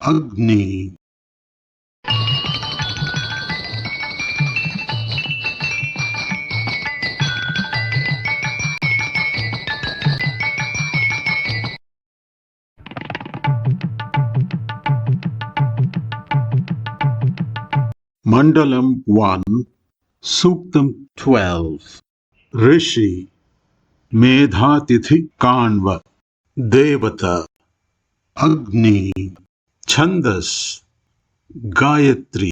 Agni. Mandalam 1, Suktam 12. Rishi, Medhatithi Kanva, Devata, Agni, Chandas, Gayatri.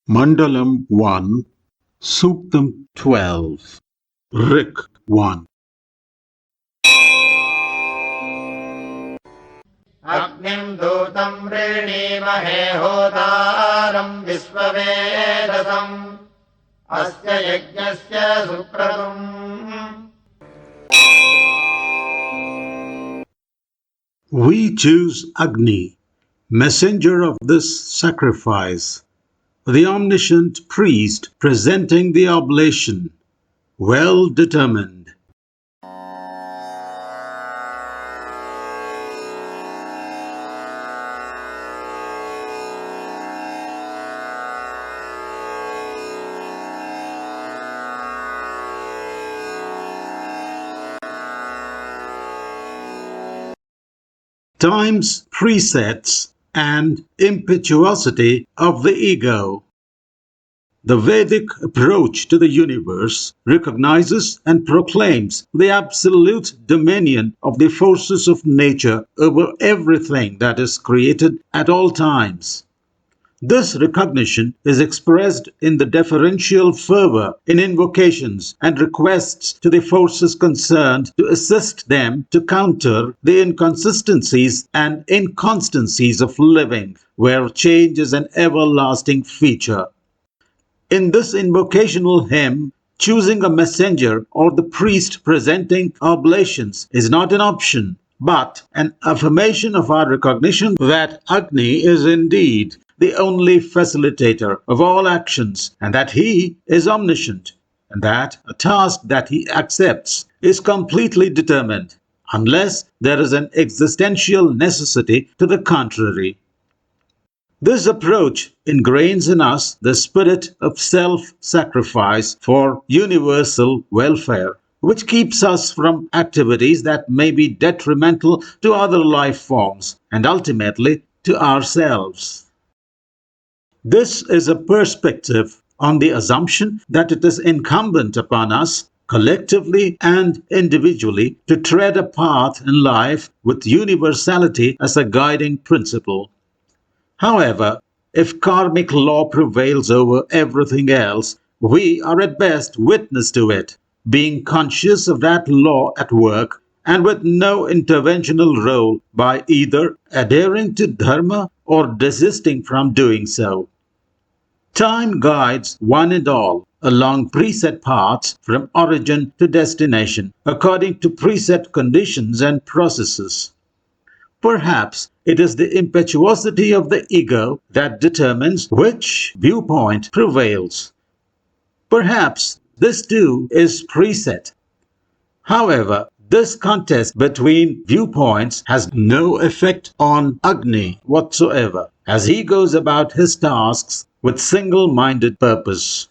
Mandalam 1, Suktam 12. Rik 1. Agnim dutam vrinīmahe hotāram visvavedasam asya yajñasya supratum. We choose Agni, messenger of this sacrifice, the omniscient priest presenting the oblation, well determined. Time's presets and impetuosity of the ego. The Vedic approach to the universe recognizes and proclaims the absolute dominion of the forces of nature over everything that is created at all times. This recognition is expressed in the deferential fervor in invocations and requests to the forces concerned to assist them to counter the inconsistencies and inconstancies of living, where change is an everlasting feature. In this invocational hymn, choosing a messenger or the priest presenting oblations is not an option, but an affirmation of our recognition that Agni is indeed the only facilitator of all actions, and that he is omniscient, and that a task that he accepts is completely determined, unless there is an existential necessity to the contrary. This approach ingrains in us the spirit of self-sacrifice for universal welfare, which keeps us from activities that may be detrimental to other life forms and ultimately to ourselves. This is a perspective on the assumption that it is incumbent upon us, collectively and individually, to tread a path in life with universality as a guiding principle. However, if karmic law prevails over everything else, we are at best witness to it, being conscious of that law at work and with no interventional role by either adhering to dharma or desisting from doing so. Time guides one and all along preset paths from origin to destination, according to preset conditions and processes. Perhaps it is the impetuosity of the ego that determines which viewpoint prevails. Perhaps this too is preset. However, this contest between viewpoints has no effect on Agni whatsoever, as he goes about his tasks with single-minded purpose.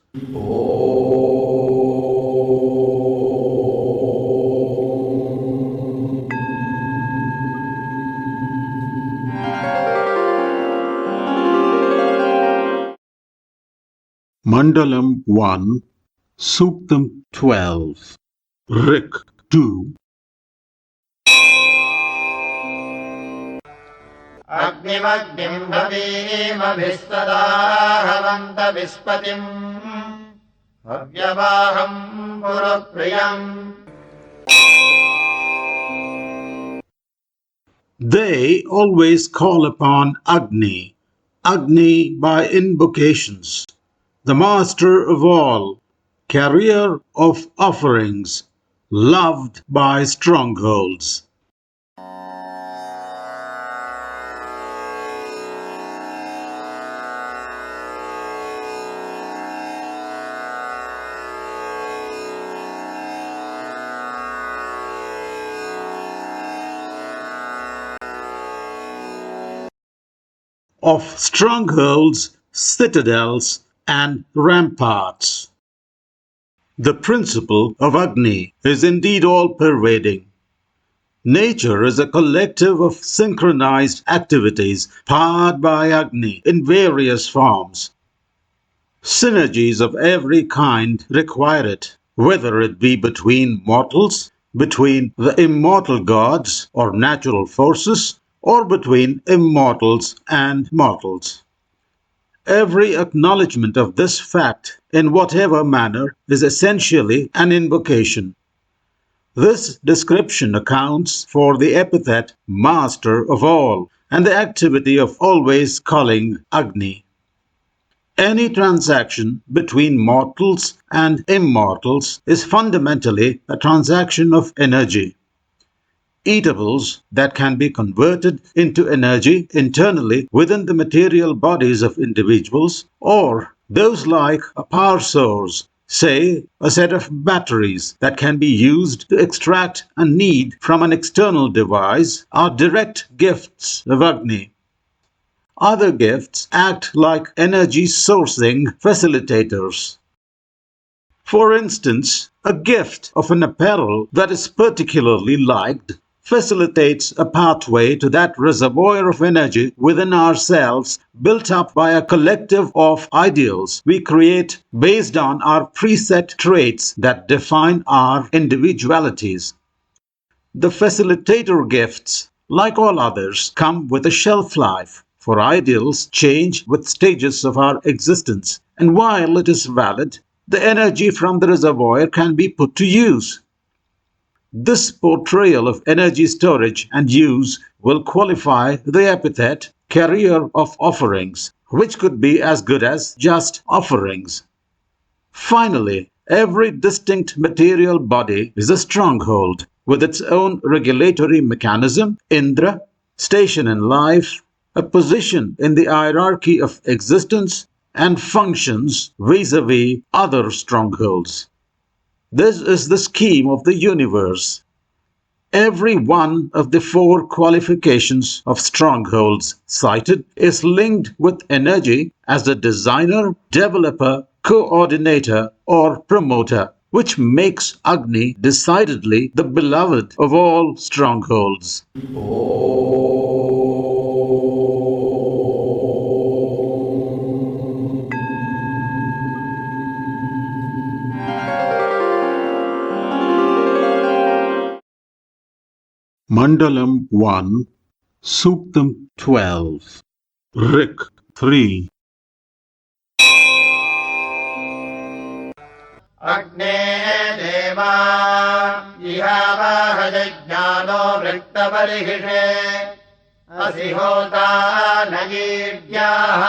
Mandalam 1, Suktam 12. Rik 2. अग्निमग्निम् भवीमभिस्तदा हवन्त विस्पतिम् हव्यवाहम् पुरप्रियम्. They always call upon Agni, Agni by invocations, the master of all, carrier of offerings, loved by strongholds. Of strongholds, citadels, and ramparts. The principle of Agni is indeed all-pervading. Nature is a collective of synchronized activities powered by Agni in various forms. Synergies of every kind require it, whether it be between mortals, between the immortal gods or natural forces, or between immortals and mortals. Every acknowledgement of this fact, in whatever manner, is essentially an invocation. This description accounts for the epithet master of all and the activity of always calling Agni. Any transaction between mortals and immortals is fundamentally a transaction of energy. Eatables that can be converted into energy internally within the material bodies of individuals, or those like a power source, say a set of batteries that can be used to extract a need from an external device, are direct gifts of Agni. Other gifts act like energy sourcing facilitators. For instance, a gift of an apparel that is particularly liked facilitates a pathway to that reservoir of energy within ourselves built up by a collective of ideals we create based on our preset traits that define our individualities. The facilitator gifts, like all others, come with a shelf life, for ideals change with stages of our existence, and while it is valid, the energy from the reservoir can be put to use. This portrayal of energy storage and use will qualify the epithet carrier of offerings, which could be as good as just offerings. Finally, every distinct material body is a stronghold with its own regulatory mechanism, Indra, station in life, a position in the hierarchy of existence, and functions vis-a-vis other strongholds. This is the scheme of the universe. Every one of the four qualifications of strongholds cited is linked with energy as the designer, developer, coordinator, or promoter, which makes Agni decidedly the beloved of all strongholds. Mandalam 1, Suktam 12, Rik 3. अग्ने देवा इहावहजज्ञानो वृत्तपरिहिषे असि होता नयीर्याः.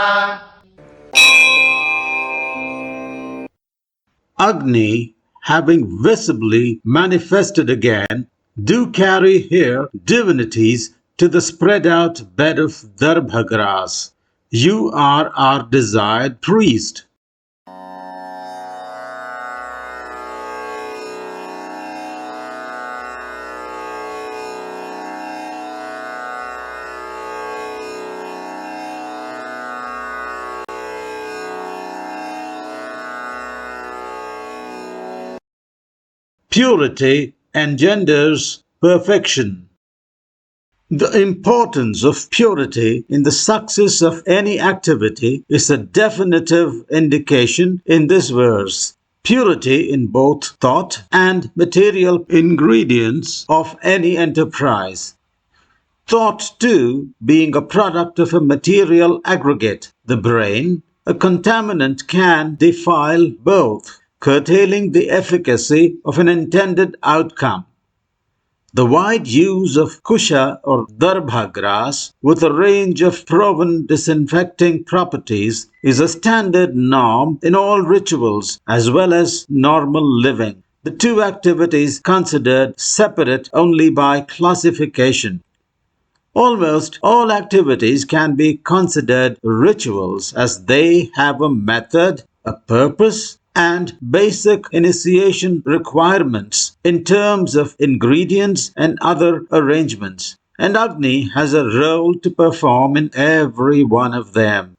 Agni, having visibly manifested again, do carry here divinities to the spread out bed of darbha grass. You are our desired priest. Purity engenders perfection. The importance of purity in the success of any activity is a definitive indication in this verse. Purity in both thought and material ingredients of any enterprise. Thought, too, being a product of a material aggregate, the brain, a contaminant can defile both, curtailing the efficacy of an intended outcome. The wide use of kusha or darbha grass with a range of proven disinfecting properties is a standard norm in all rituals as well as normal living. The two activities considered separate only by classification. Almost all activities can be considered rituals as they have a method, a purpose, and basic initiation requirements in terms of ingredients and other arrangements. And Agni has a role to perform in every one of them.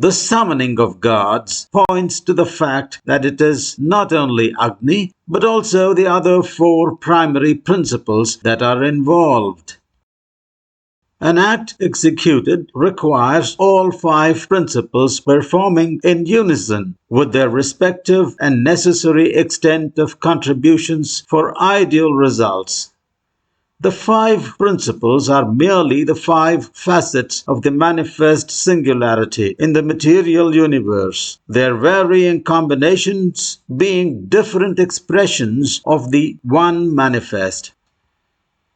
The summoning of gods points to the fact that it is not only Agni, but also the other four primary principles that are involved. An act executed requires all five principles performing in unison with their respective and necessary extent of contributions for ideal results. The five principles are merely the five facets of the manifest singularity in the material universe, their varying combinations being different expressions of the one manifest.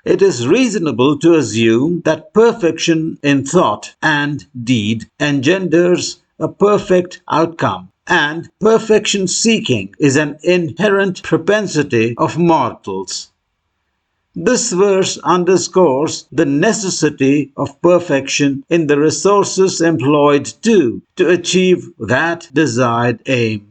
It is reasonable to assume that perfection in thought and deed engenders a perfect outcome, and perfection seeking is an inherent propensity of mortals. This verse underscores the necessity of perfection in the resources employed to achieve that desired aim.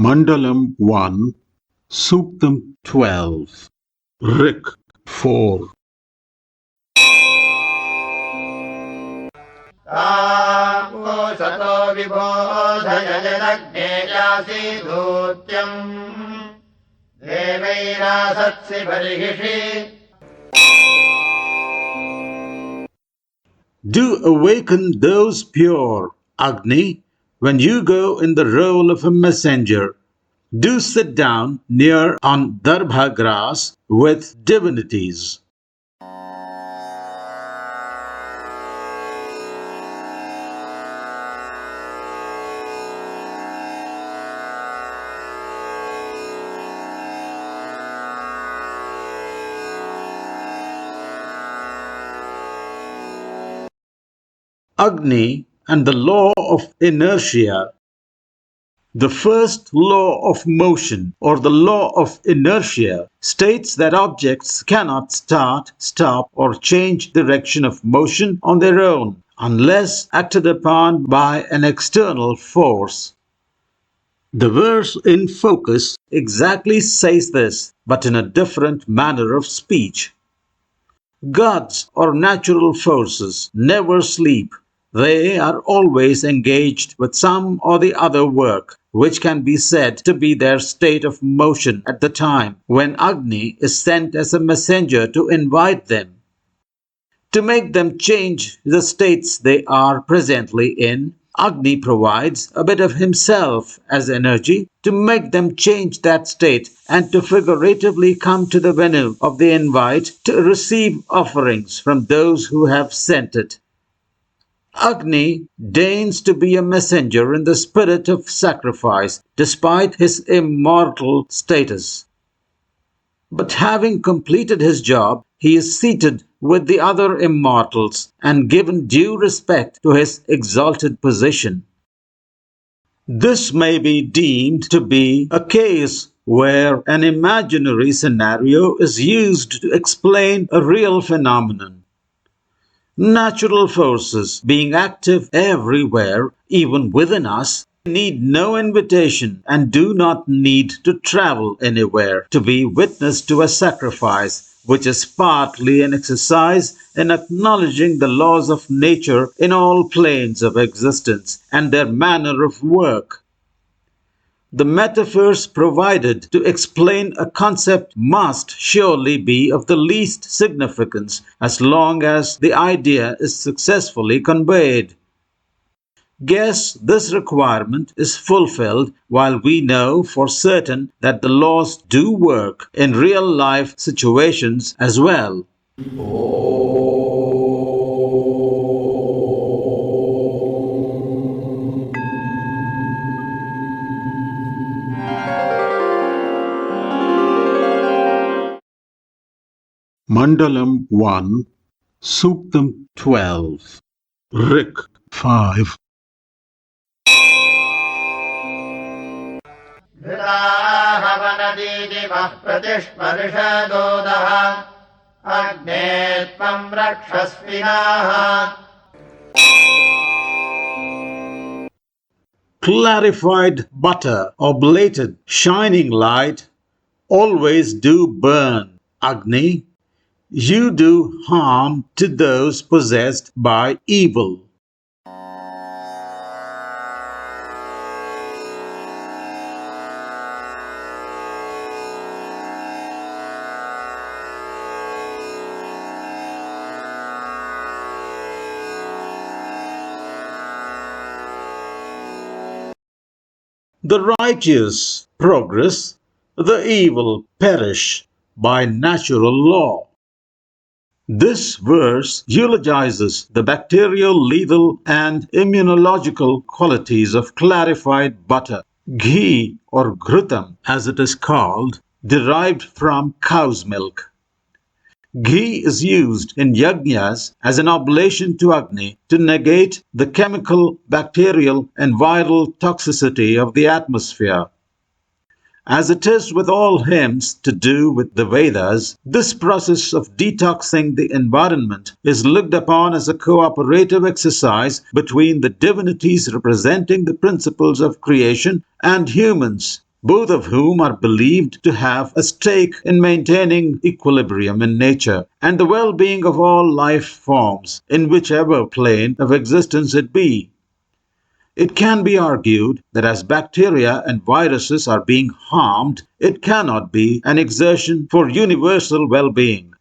Mandalam 1, Suktam 12, Rik 4. तामोषतो विबोधयजनग्ने यासि धूत्यम् देवैरासत्सि बर्हिषि. Do awaken those pure, Agni, when you go in the role of a messenger. Do sit down near on darbha grass with divinities. Agni and the law of inertia. The first law of motion, or the law of inertia, states that objects cannot start, stop, or change direction of motion on their own unless acted upon by an external force. The verse in focus exactly says this, but in a different manner of speech. Gods or natural forces never sleep. They are always engaged with some or the other work, which can be said to be their state of motion at the time when Agni is sent as a messenger to invite them. To make them change the states they are presently in, Agni provides a bit of himself as energy to make them change that state and to figuratively come to the venue of the invite to receive offerings from those who have sent it. Agni deigns to be a messenger in the spirit of sacrifice, despite his immortal status. But having completed his job, he is seated with the other immortals and given due respect to his exalted position. This may be deemed to be a case where an imaginary scenario is used to explain a real phenomenon. Natural forces, being active everywhere, even within us, need no invitation and do not need to travel anywhere to be witness to a sacrifice, which is partly an exercise in acknowledging the laws of nature in all planes of existence and their manner of work. The metaphors provided to explain a concept must surely be of the least significance as long as the idea is successfully conveyed. Guess this requirement is fulfilled while we know for certain that the laws do work in real life situations as well. Mandalam 1, Suktam 12, Rik 5. घृताहवनदीदिवः प्रतिस्पर्शदोदः अग्ने त्वम् रक्षस्विनाः. Clarified butter, oblated, shining light, always do burn. Agni, you do harm to those possessed by evil. The righteous progress, the evil perish by natural law. This verse eulogizes the bacterial, lethal, and immunological qualities of clarified butter, ghee or ghrutam as it is called, derived from cow's milk. Ghee is used in yajnas as an oblation to Agni to negate the chemical, bacterial, and viral toxicity of the atmosphere. As it is with all hymns to do with the Vedas, this process of detoxing the environment is looked upon as a cooperative exercise between the divinities representing the principles of creation and humans, both of whom are believed to have a stake in maintaining equilibrium in nature and the well-being of all life forms, in whichever plane of existence it be. It can be argued that as bacteria and viruses are being harmed, it cannot be an exertion for universal well-being.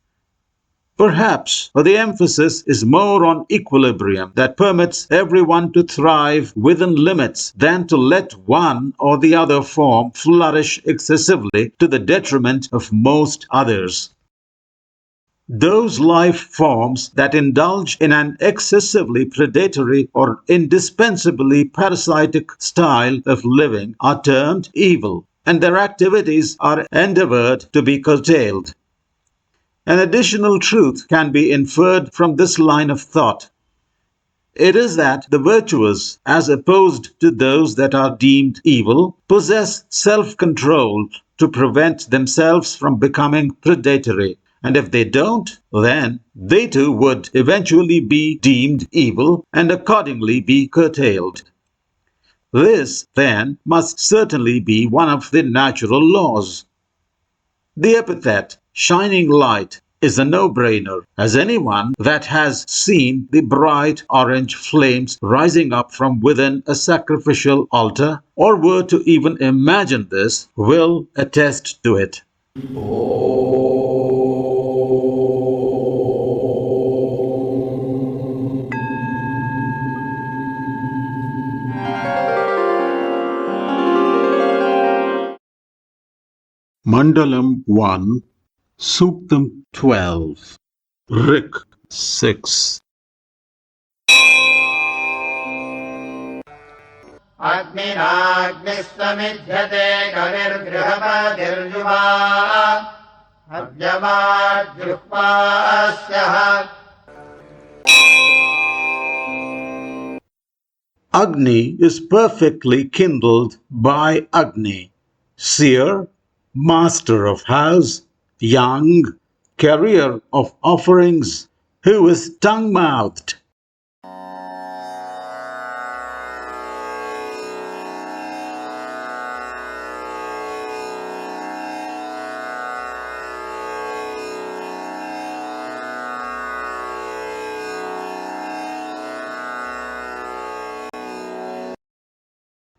Perhaps the emphasis is more on equilibrium that permits everyone to thrive within limits than to let one or the other form flourish excessively to the detriment of most others. Those life forms that indulge in an excessively predatory or indispensably parasitic style of living are termed evil, and their activities are endeavored to be curtailed. An additional truth can be inferred from this line of thought. It is that the virtuous, as opposed to those that are deemed evil, possess self-control to prevent themselves from becoming predatory. And if they don't, then they too would eventually be deemed evil and accordingly be curtailed. This, then, must certainly be one of the natural laws. The epithet, shining light, is a no-brainer, as anyone that has seen the bright orange flames rising up from within a sacrificial altar, or were to even imagine this, will attest to it. Mandalam 1, Suktam 12, Rik 6. अग्निनाग्निस्तमिध्यते कविर्गृहपतिर्युवा हव्यमाज्जुह्वास्यः. Agni is perfectly kindled by Agni, seer, master of house, young, carrier of offerings, who is tongue-mouthed.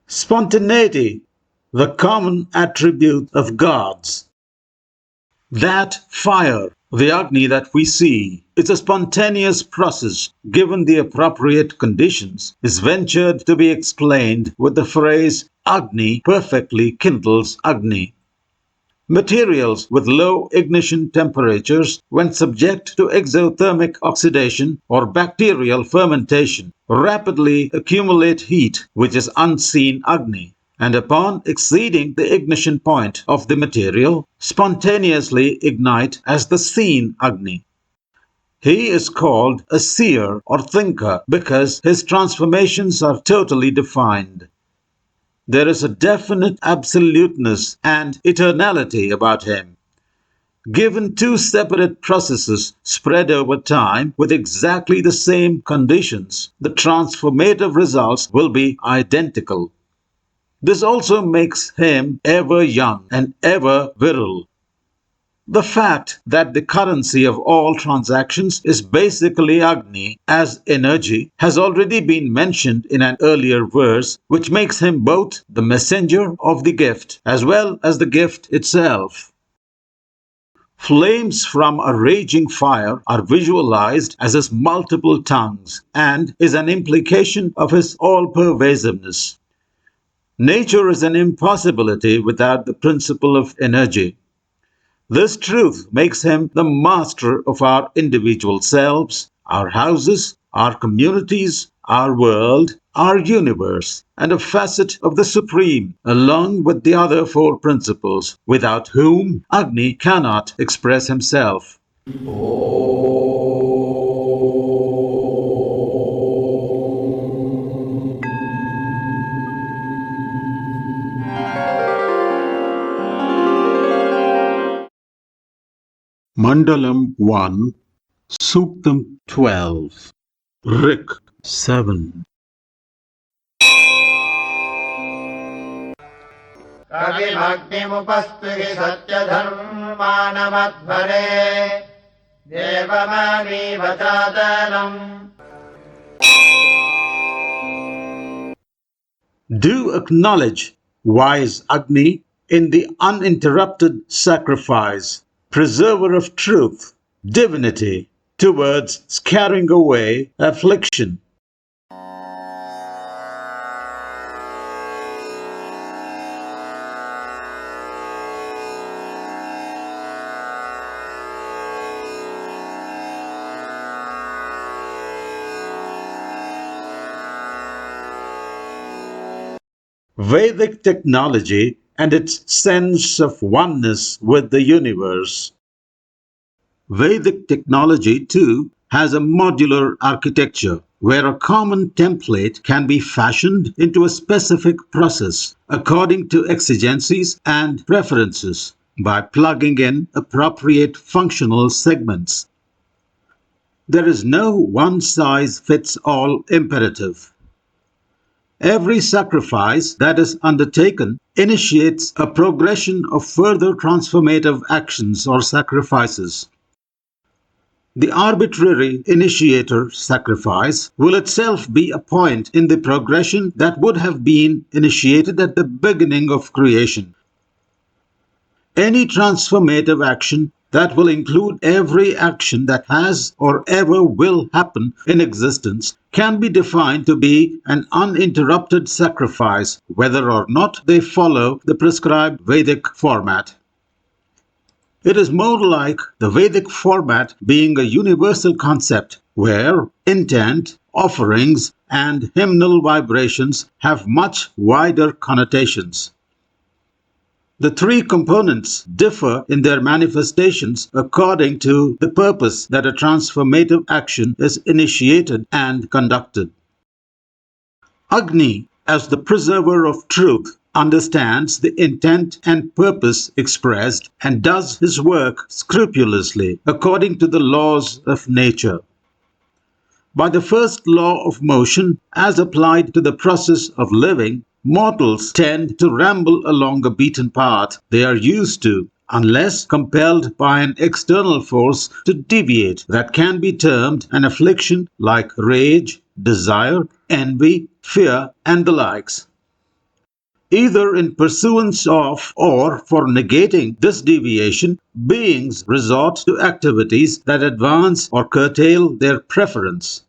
Spontaneity the common attribute of gods. That fire, the Agni that we see, it's a spontaneous process given the appropriate conditions, is ventured to be explained with the phrase Agni perfectly kindles Agni. Materials with low ignition temperatures, when subject to exothermic oxidation or bacterial fermentation, rapidly accumulate heat, which is unseen Agni, and upon exceeding the ignition point of the material, spontaneously ignite as the seen Agni. He is called a seer or thinker because his transformations are totally defined. There is a definite absoluteness and eternality about him. Given two separate processes spread over time with exactly the same conditions, the transformative results will be identical. This also makes him ever young and ever virile. The fact that the currency of all transactions is basically Agni as energy has already been mentioned in an earlier verse, which makes him both the messenger of the gift as well as the gift itself. Flames from a raging fire are visualized as his multiple tongues and is an implication of his all-pervasiveness. Nature is an impossibility without the principle of energy. This truth makes him the master of our individual selves, our houses, our communities, our world, our universe, and a facet of the Supreme, along with the other four principles, without whom Agni cannot express himself. Mandalam 1, Suktam 12, Rik 7. कविमग्निमुपस्तुहि सत्यधर्मानमध्वरे देवमानीव चादनम्. Do acknowledge, wise Agni, in the uninterrupted sacrifice, preserver of truth, divinity, towards scaring away affliction. Vedic technology and its sense of oneness with the universe. Vedic technology, too, has a modular architecture where a common template can be fashioned into a specific process according to exigencies and preferences by plugging in appropriate functional segments. There is no one-size-fits-all imperative. Every sacrifice that is undertaken initiates a progression of further transformative actions or sacrifices. The arbitrary initiator sacrifice will itself be a point in the progression that would have been initiated at the beginning of creation. Any transformative action that will include every action that has or ever will happen in existence can be defined to be an uninterrupted sacrifice, whether or not they follow the prescribed Vedic format. It is more like the Vedic format being a universal concept where intent, offerings, and hymnal vibrations have much wider connotations. The three components differ in their manifestations according to the purpose that a transformative action is initiated and conducted. Agni, as the preserver of truth, understands the intent and purpose expressed and does his work scrupulously according to the laws of nature. By the first law of motion, as applied to the process of living, mortals tend to ramble along a beaten path they are used to, unless compelled by an external force to deviate that can be termed an affliction like rage, desire, envy, fear, and the likes. Either in pursuance of or for negating this deviation, beings resort to activities that advance or curtail their preference.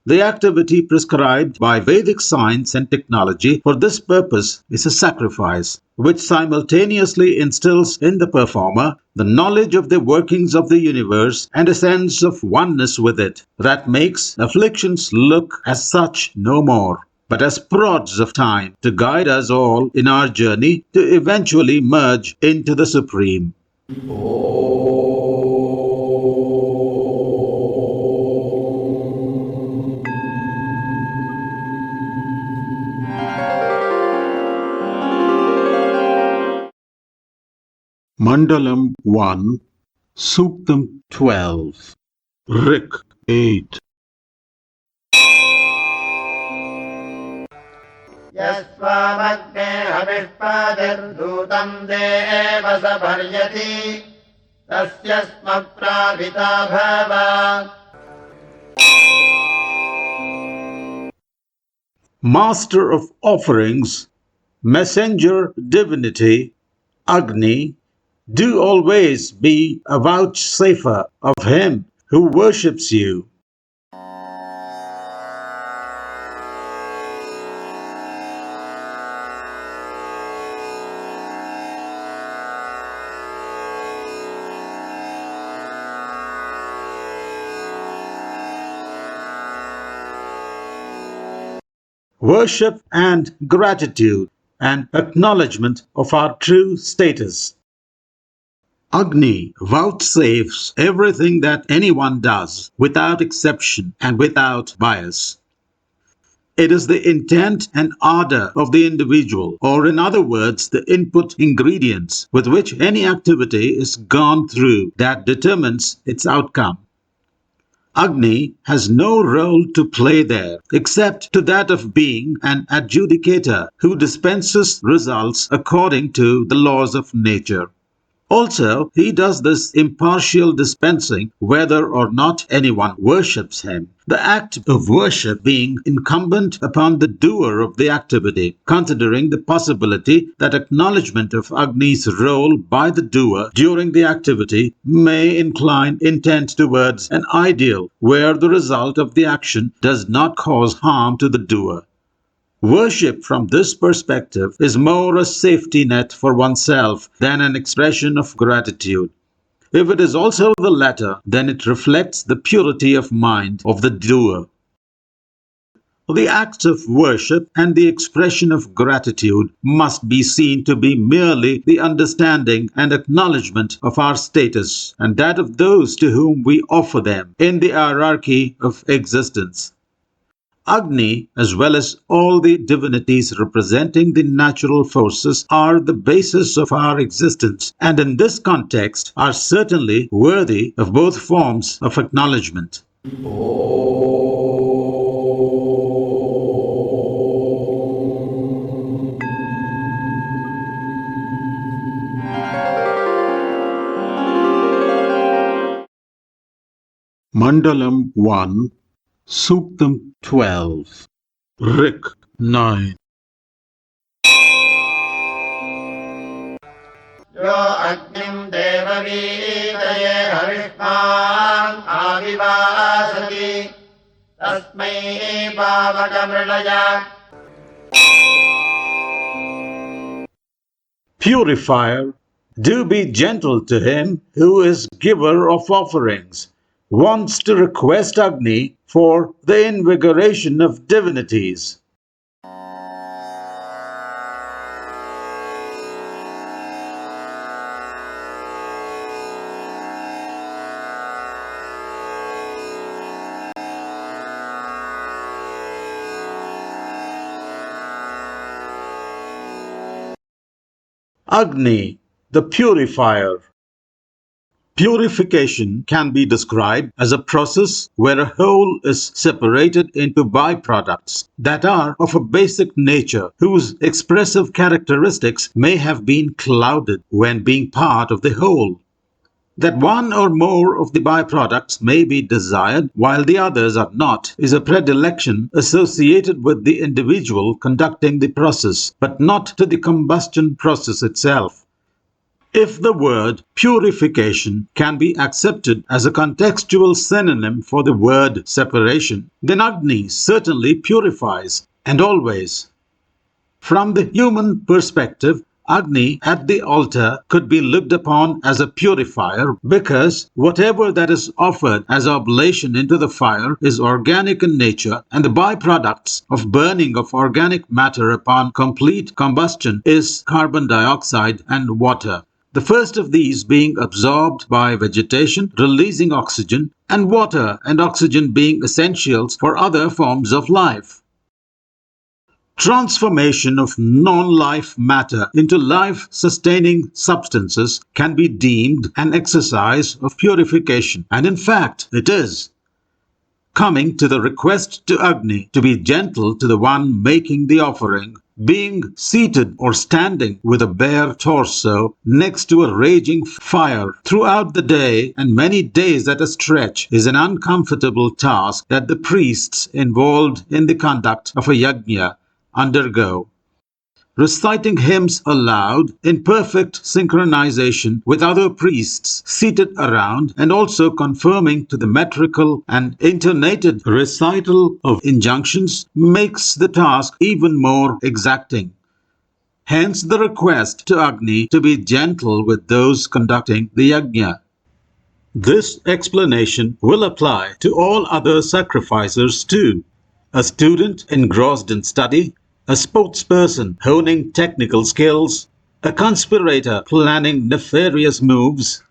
The activity prescribed by Vedic science and technology for this purpose is a sacrifice, which simultaneously instills in the performer the knowledge of the workings of the universe and a sense of oneness with it that makes afflictions look as such no more, but as prods of time to guide us all in our journey to eventually merge into the Supreme. Mandalam 1, Suktam 12, Rik 8. यस्वामग्ने हविष्पादिर्धूतं देव स भर्यति तस्य स्म प्रापिता भव Master of offerings, messenger divinity, Agni, do always be a vouchsafer of him who worships you. Worship and gratitude and acknowledgement of our true status. Agni vouchsafes everything that anyone does without exception and without bias. It is the intent and ardor of the individual, or in other words, the input ingredients with which any activity is gone through that determines its outcome. Agni has no role to play there except to that of being an adjudicator who dispenses results according to the laws of nature. Also, he does this impartial dispensing whether or not anyone worships him, the act of worship being incumbent upon the doer of the activity, considering the possibility that acknowledgement of Agni's role by the doer during the activity may incline intent towards an ideal where the result of the action does not cause harm to the doer. Worship from this perspective is more a safety net for oneself than an expression of gratitude. If it is also the latter, then it reflects the purity of mind of the doer. The acts of worship and the expression of gratitude must be seen to be merely the understanding and acknowledgement of our status and that of those to whom we offer them in the hierarchy of existence. Agni, as well as all the divinities representing the natural forces, are the basis of our existence and in this context are certainly worthy of both forms of acknowledgement. Mandalam 1, Suktam 12, Rik 9. यो अग्निम् देववीतये हविष्मान् आविवासति तस्मै पावकमृळय Purifier, do be gentle to him who is giver of offerings, wants to request Agni for the invigoration of divinities. Agni, the purifier. Purification can be described as a process where a whole is separated into byproducts that are of a basic nature whose expressive characteristics may have been clouded when being part of the whole. That one or more of the byproducts may be desired while the others are not is a predilection associated with the individual conducting the process, but not to the combustion process itself. If the word purification can be accepted as a contextual synonym for the word separation, then Agni certainly purifies, and always. From the human perspective, Agni at the altar could be looked upon as a purifier because whatever that is offered as oblation into the fire is organic in nature, and the byproducts of burning of organic matter upon complete combustion is carbon dioxide and water. The first of these being absorbed by vegetation, releasing oxygen, and water and oxygen being essentials for other forms of life. Transformation of non-life matter into life-sustaining substances can be deemed an exercise of purification, and in fact it is. Coming to the request to Agni to be gentle to the one making the offering, being seated or standing with a bare torso next to a raging fire throughout the day and many days at a stretch is an uncomfortable task that the priests involved in the conduct of a yajna undergo. Reciting hymns aloud in perfect synchronization with other priests seated around, and also confirming to the metrical and intonated recital of injunctions makes the task even more exacting. Hence the request to Agni to be gentle with those conducting the yajna. This explanation will apply to all other sacrificers too. A student engrossed in study, a sportsperson honing technical skills, a conspirator planning nefarious moves,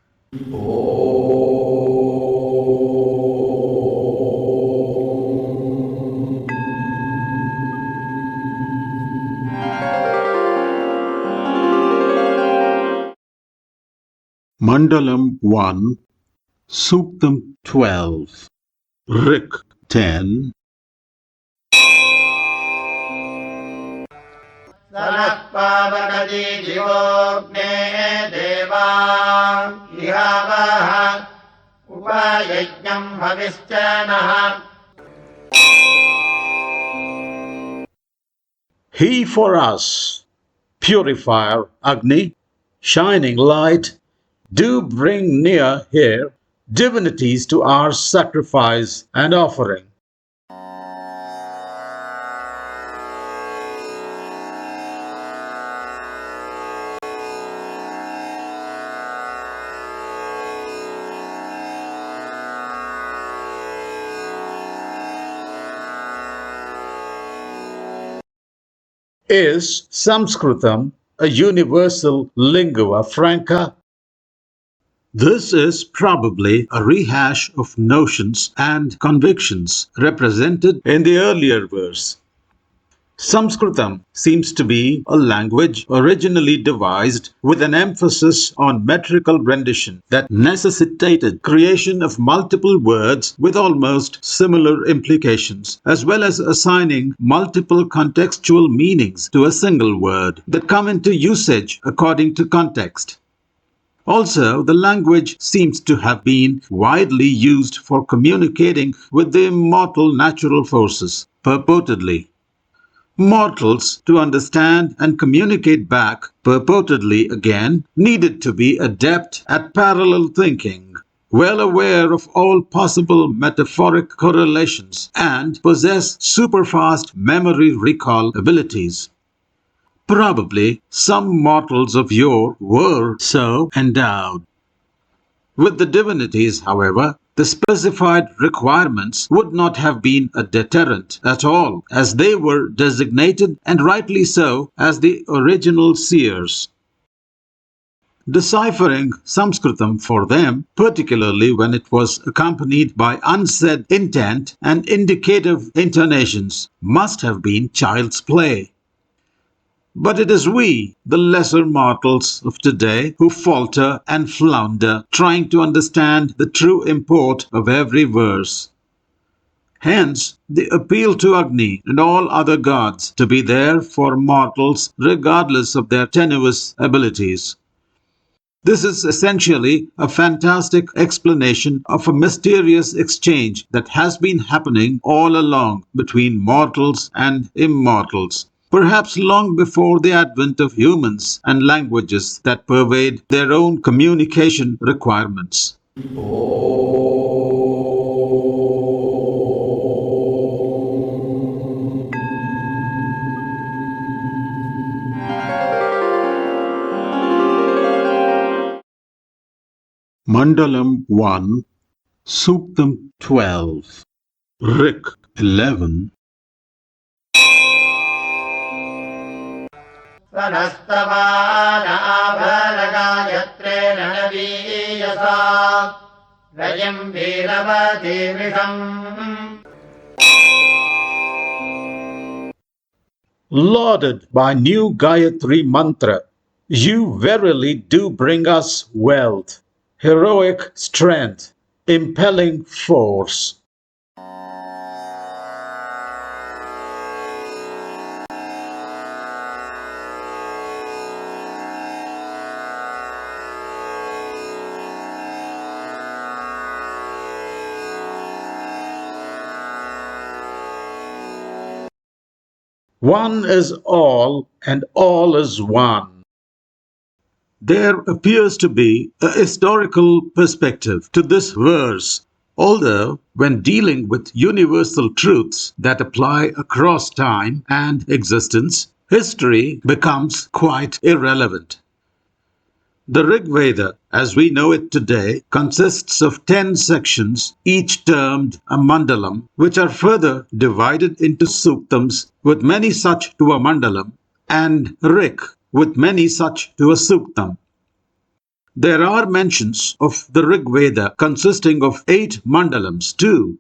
Mandalam 1, Suktam 12, Rik 10, सनः पावकजी जीवोऽग्ने देवा इहावः उपयज्ञम् हविश्च नः. He for us, purifier Agni, shining light, do bring near here divinities to our sacrifice and offering. Is Sanskritam a universal lingua franca? This is probably a rehash of notions and convictions represented in the earlier verse. Sanskritam seems to be a language originally devised with an emphasis on metrical rendition that necessitated creation of multiple words with almost similar implications, as well as assigning multiple contextual meanings to a single word that come into usage according to context. Also, the language seems to have been widely used for communicating with the immortal natural forces, purportedly. Mortals, to understand and communicate back purportedly again, needed to be adept at parallel thinking, well aware of all possible metaphoric correlations, and possess superfast memory recall abilities. Probably some mortals of yore were so endowed. With the divinities, however, the specified requirements would not have been a deterrent at all, as they were designated, and rightly so, as the original seers. Deciphering Sanskritam for them, particularly when it was accompanied by unsaid intent and indicative intonations, must have been child's play. But it is we, the lesser mortals of today, who falter and flounder trying to understand the true import of every verse. Hence, the appeal to Agni and all other gods to be there for mortals regardless of their tenuous abilities. This is essentially a fantastic explanation of a mysterious exchange that has been happening all along between mortals and immortals, perhaps long before the advent of humans and languages that pervade their own communication requirements. Mandalam 1, Suktam 12, Rik 11. स्वनस्तवानाभलगायत्रेण नवीयसा रयम् वीरवतीमिषम् Lauded by new Gayatri Mantra, you verily do bring us wealth, heroic strength, impelling force. One is all, and all is one. There appears to be a historical perspective to this verse, although, when dealing with universal truths that apply across time and existence, history becomes quite irrelevant. The Rigveda, as we know it today, consists of 10 sections, each termed a mandalam, which are further divided into suktams, with many such to a mandalam, and rik, with many such to a suktam. There are mentions of the Rigveda consisting of 8 mandalams too.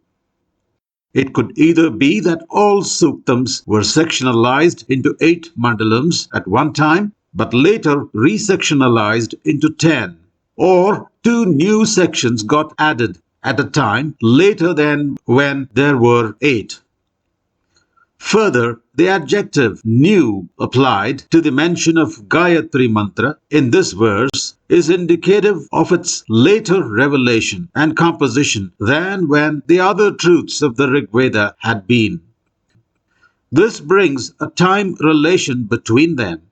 It could either be that all suktams were sectionalized into 8 mandalams at one time, but later resectionalized into 10, or 2 new sections got added at a time later than when there were 8. Further, the adjective new applied to the mention of Gayatri Mantra in this verse is indicative of its later revelation and composition than when the other truths of the Rigveda had been. This brings a time relation between them.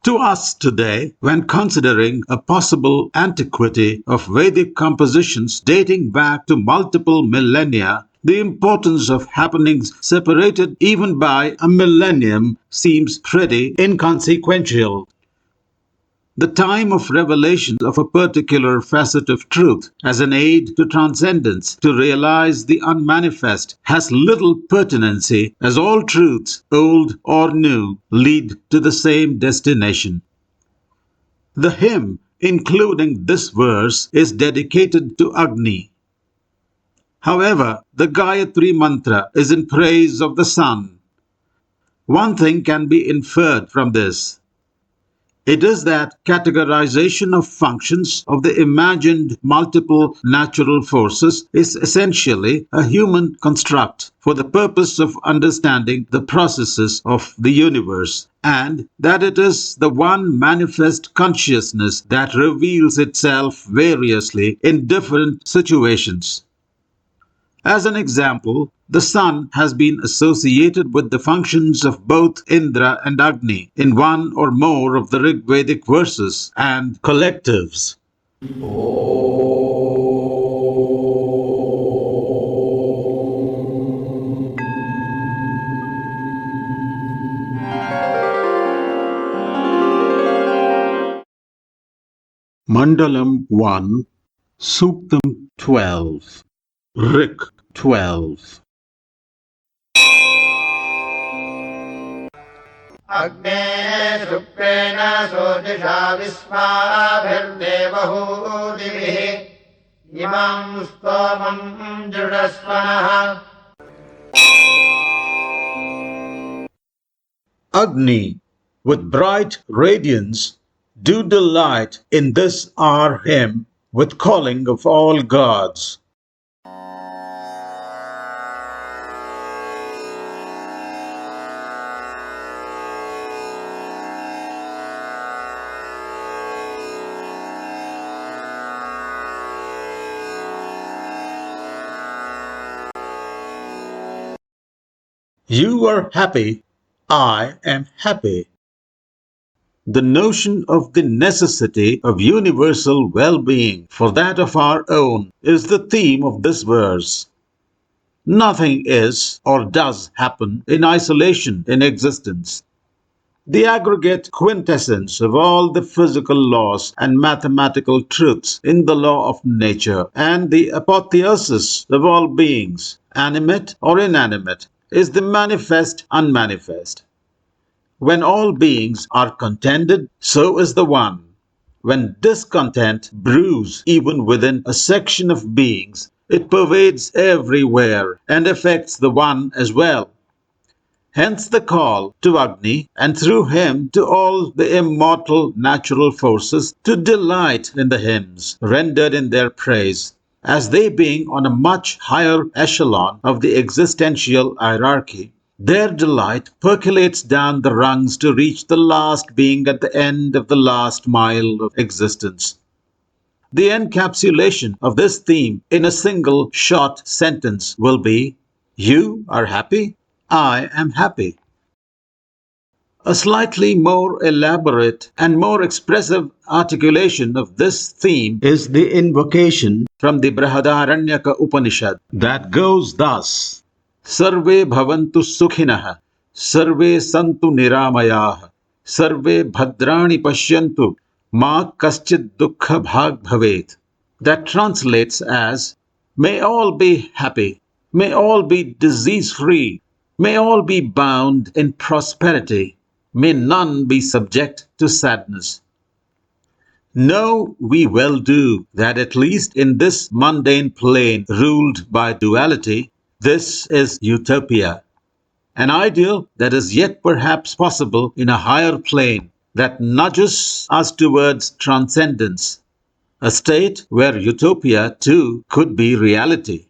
To us today, when considering a possible antiquity of Vedic compositions dating back to multiple millennia, the importance of happenings separated even by a millennium seems pretty inconsequential. The time of revelation of a particular facet of truth as an aid to transcendence to realize the unmanifest has little pertinency, as all truths, old or new, lead to the same destination. The hymn, including this verse, is dedicated to Agni. However, the Gayatri Mantra is in praise of the sun. One thing can be inferred from this. It is that categorization of functions of the imagined multiple natural forces is essentially a human construct for the purpose of understanding the processes of the universe, and that it is the one manifest consciousness that reveals itself variously in different situations. As an example, the sun has been associated with the functions of both Indra and Agni in one or more of the Rigvedic verses and collectives. Mandalam 1, Suktam 12, Rik 12. अग्ने शुक्रेण सोदिषा विश्वाभिर्देवहूतिभिः इमाम् स्तोमम् जुषस्वनः Agni, with bright radiance, do delight in this our hymn with calling of all gods. You are happy. I am happy. The notion of the necessity of universal well-being for that of our own is the theme of this verse. Nothing is or does happen in isolation in existence. The aggregate quintessence of all the physical laws and mathematical truths in the law of nature and the apotheosis of all beings, animate or inanimate, is the manifest unmanifest. When all beings are contented, so is the one. When discontent brews even within a section of beings, it pervades everywhere and affects the one as well. Hence the call to Agni and through him to all the immortal natural forces to delight in the hymns rendered in their praise, as they being on a much higher echelon of the existential hierarchy, their delight percolates down the rungs to reach the last being at the end of the last mile of existence. The encapsulation of this theme in a single short sentence will be: You are happy, I am happy. A slightly more elaborate and more expressive articulation of this theme is the invocation from the Brihadaranyaka Upanishad that goes thus: Sarve bhavantu sukhinah, sarve santu niramayah, sarve bhadrani pashyantu, ma kaschid dukkha bhag bhavet. That translates as: May all be happy, may all be disease free, may all be bound in prosperity, may none be subject to sadness. Know we well do that at least in this mundane plane ruled by duality, this is utopia, an ideal that is yet perhaps possible in a higher plane that nudges us towards transcendence, a state where utopia too could be reality.